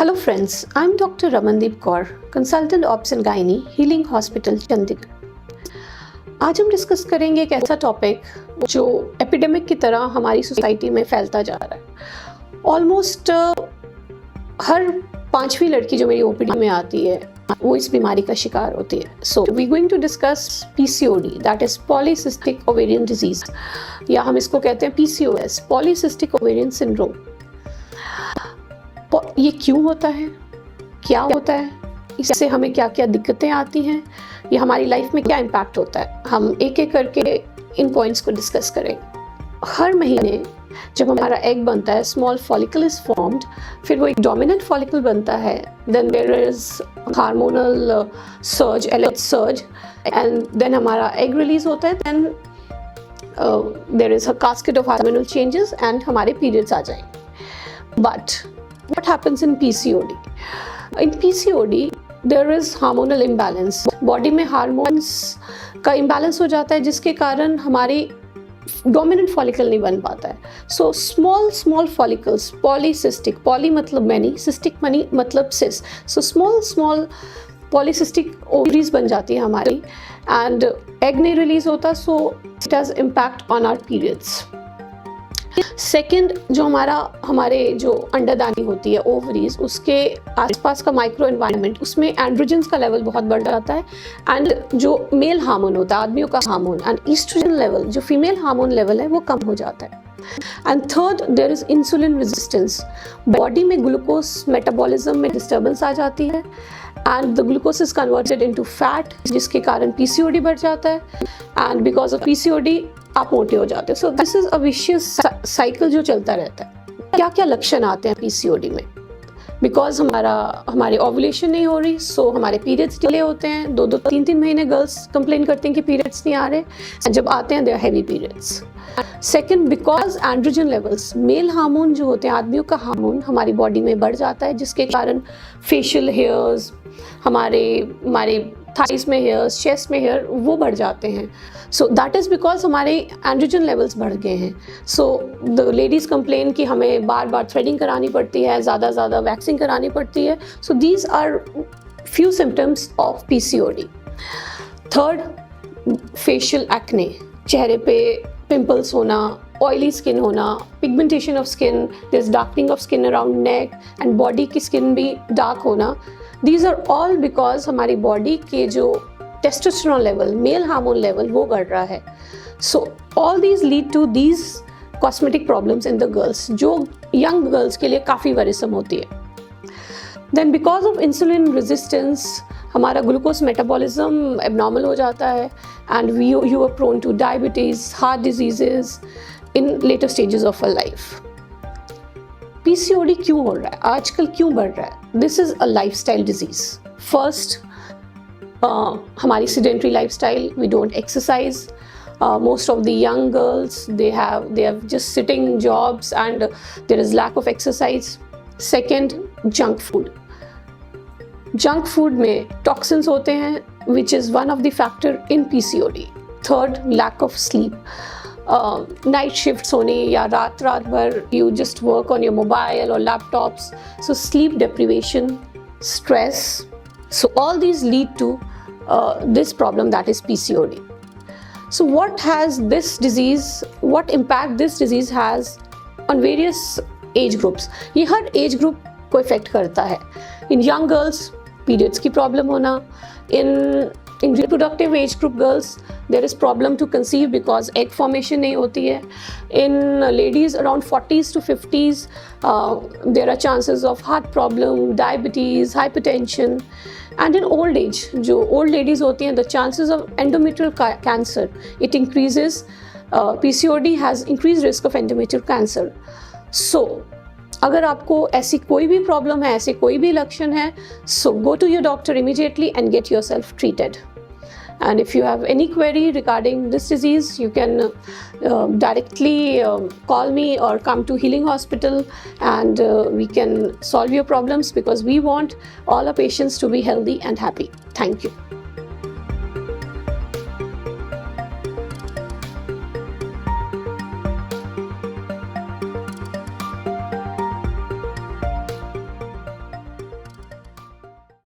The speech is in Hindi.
Hello friends, I'm Dr. Ramandeep Kaur, Consultant Obs and Gynae, Healing Hospital, Chandigarh. आज हम डिस्कस करेंगे एक ऐसा टॉपिक जो एपिडेमिक की तरह हमारी सोसाइटी में फैलता जा रहा है। ऑलमोस्ट हर पांचवी लड़की जो मेरी ओपीडी में आती है वो इस बीमारी का शिकार होती है। So we going to discuss PCOD, that is polycystic ovarian disease, या हम इसको कहते हैं PCOS, पॉलीसिस्टिक ओवेरियन सिंड्रोम। ये क्यों होता है, क्या होता है, इससे हमें क्या क्या दिक्कतें आती हैं, ये हमारी लाइफ में क्या इम्पैक्ट होता है, हम एक एक करके इन पॉइंट्स को डिस्कस करेंगे। हर महीने जब हमारा एग बनता है, स्मॉल फॉलिकल इज फॉर्म्ड, फिर वो एक डोमिनेंट फॉलिकल बनता है, then there is hormonal surge, LH surge, and then हमारा एग रिलीज होता है, then there is a cascade of hormonal changes and हमारे पीरियड्स आ जाएंगे। But what happens in PCOD? In PCOD there is hormonal imbalance. Body में हार्मोन्स का इम्बैलेंस हो जाता है जिसके कारण हमारी डोमिनेंट फॉलिकल नहीं बन पाता है। So small follicles, polycystic, poly मतलब मैनी, सिस्टिक मनी मतलब cyst, so small polycystic ovaries बन जाती है हमारी, एंड एग नहीं रिलीज होता, so it has impact on our periods. Second, जो हमारे जो अंडरदानी होती है, ओवरीज, उसके आसपास का माइक्रो एनवायरनमेंट, उसमें एंड्रोजन्स का लेवल बहुत बढ़ जाता है, एंड जो मेल हार्मोन होता है, आदमियों का हार्मोन, एंड ईस्ट्रोजन लेवल, जो फीमेल हार्मोन लेवल है, वो कम हो जाता है। And third, there is insulin resistance, body में ग्लूकोज मेटाबॉलिज्म में डिस्टर्बेंस आ जाती है, and the glucose is converted into fat, जिसके कारण PCOD बढ़ जाता है, एंड बिकॉज ऑफ PCOD आप मोटे हो जाते हो। So this is a vicious cycle जो चलता रहता है। क्या क्या लक्षण आते हैं PCOD में? बिकॉज हमारे ओवुलेशन नहीं हो रही, सो हमारे पीरियड्स डिले होते हैं, 2-3 महीने गर्ल्स कंप्लेन करती हैं कि पीरियड्स नहीं आ रहे, एंड जब आते हैं they are heavy periods. Second, because androgen levels, male hormone जो होते हैं, आदमियों का हार्मोन हमारी बॉडी में बढ़ जाता है, जिसके कारण फेशियल हेयर्स, हमारे थाइस में हेयर्स, चेस्ट में हेयर, वो बढ़ जाते हैं। सो दैट इज़ बिकॉज हमारे एंड्रोजन लेवल्स बढ़ गए हैं। सो द लेडीज़ कंप्लेन कि हमें बार बार थ्रेडिंग करानी पड़ती है, ज़्यादा वैक्सिंग करानी पड़ती है। So these are few symptoms of PCOD। Third, facial acne, चेहरे पे पिंपल्स होना, ऑयली स्किन होना, pigmentation of skin, there is darkening of skin around neck, and body की स्किन भी डार्क होना। These are all because हमारी बॉडी के जो testosterone level, male hormone level, वो बढ़ रहा है। So all these lead to these cosmetic problems in the girls, जो यंग गर्ल्स के लिए काफ़ी वरीसम होती है। Then because of insulin resistance, हमारा ग्लूकोज मेटाबॉलिज्म एबनॉर्मल हो जाता है, and you are prone to diabetes, heart diseases in later stages of our life. PCOD क्यों हो रहा है, आजकल क्यों बढ़ रहा है? This is a lifestyle disease. First, हमारी sedentary lifestyle, we don't exercise. Most of the young girls, they have just sitting jobs, and there is lack of exercise. Second, junk food में toxins होते हैं, which is one of the factor in PCOD. Third, lack of sleep. Night shifts होने, या रात भर you just work on your mobile और laptops, so sleep deprivation, stress, so all these lead to this problem, that is PCOD. So what impact this disease has on various age groups? ये हर एज ग्रुप को इफेक्ट करता है। इन यंग गर्ल्स, पीरियड्स की प्रॉब्लम होना, in reproductive age group girls, there is problem to conceive because egg formation नहीं होती है। In ladies around 40s to 50s, there are chances of heart problem, diabetes, hypertension, and in old age, जो old ladies होती हैं, the chances of endometrial cancer, it increases. PCOD has increased risk of endometrial cancer. So अगर आपको ऐसी कोई भी प्रॉब्लम है, ऐसे कोई भी लक्षण है, so go to your doctor immediately and get yourself treated. And if you have any query regarding this disease, you can directly call me or come to Healing Hospital, and we can solve your problems, because we want all our patients to be healthy and happy. Thank you.